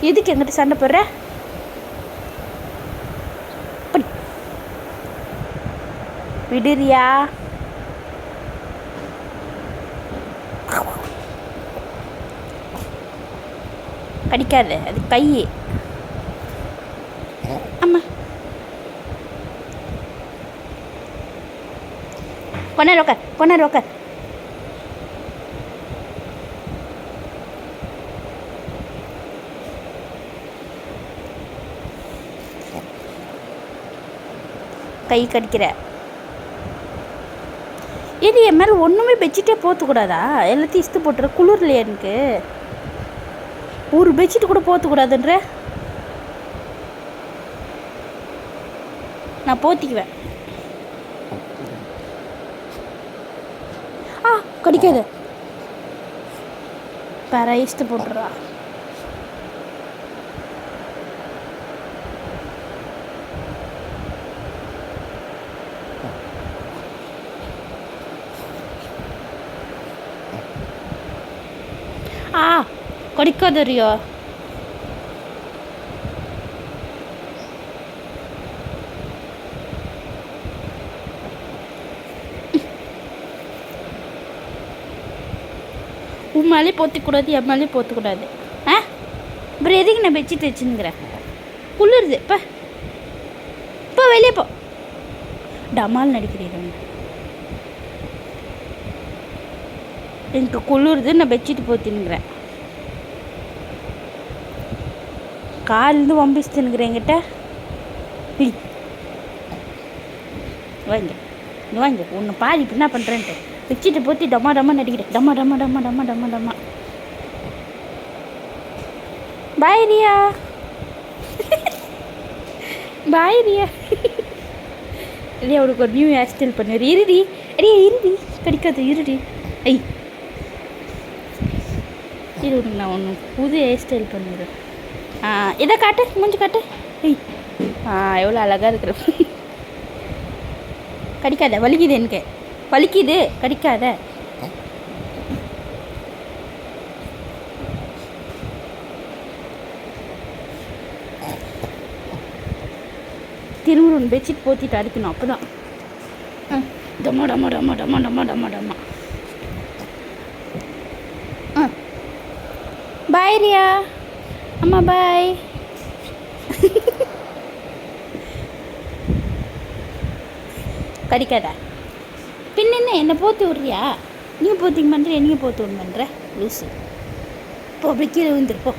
எதுக்கு எங்கிட்ட சண்டை போடுற? விடுறியா? கடிக்காத, அது கை. அம்மா கொண்டாரு உக்கார். கை கடிக்கிற. இது என் மேலே ஒன்றுமே பெட்ஷீட்டே போற்றக்கூடாதா? எல்லாத்தையும் இஸ்து போட்டுற. குளிர்லையா எனக்கு? ஒரு பெட்ஷீட்டு கூட போற்றக்கூடாதுன்ற. நான் போத்திக்குவேன். கடிக்காது. வேற இஸ்து போட்டுறா. கடிக்காதறியா? உன் மேலே போற்றக்கூடாது, என் மேலே போற்றக்கூடாது. அப்புறம் எதுக்கு நான் பெட்ஷீட் வச்சுன்னுங்கிறேன்? குளிருது. இப்போ வெளியே போ. டமால் நடிக்கிறீங்க. எனக்கு குளிருது, நான் பெட்ஷீட் போத்தின்னுங்கிறேன். காலிருந்து வம்பிச்சுன்னுக்கிறேன் என்கிட்ட. வாங்க உன்னை பாதி இப்போ என்ன பண்ணுறேன்ட்டு வச்சுட்டு போத்தி டமா டமா நடிக்கிறேன். டமா. பாய் ரியா. இல்லையா அவனுக்கு ஒரு நியூ ஹேர் ஸ்டைல் பண்ணுவார். இருடி கடிக்காது. இருடி. உனக்கு நான் ஒன்று புது ஹேர் ஸ்டைல் பண்ணுறேன். இதை காட்டு, மூஞ்சி காட்டு. எவ்வளோ அழகாக இருக்கிற. கடிக்காத, வலிக்குது எனக்கு. வலிக்குது, கடிக்காத. திரும்ப பெட்ஷீட் போத்திட்டு அடிக்கணும். அப்போ தான் டமா. பாய் ரியா. அம்மா பாய். கடிக்காதா? பின்ன என்னை போற்றி விட்றியா? நீங்கள் போத்திங்க பண்ணுற, நீங்கள் போற்றி விட பண்ணுற லூஸு. இப்போ அப்படி கீழே விழுந்துருப்போ.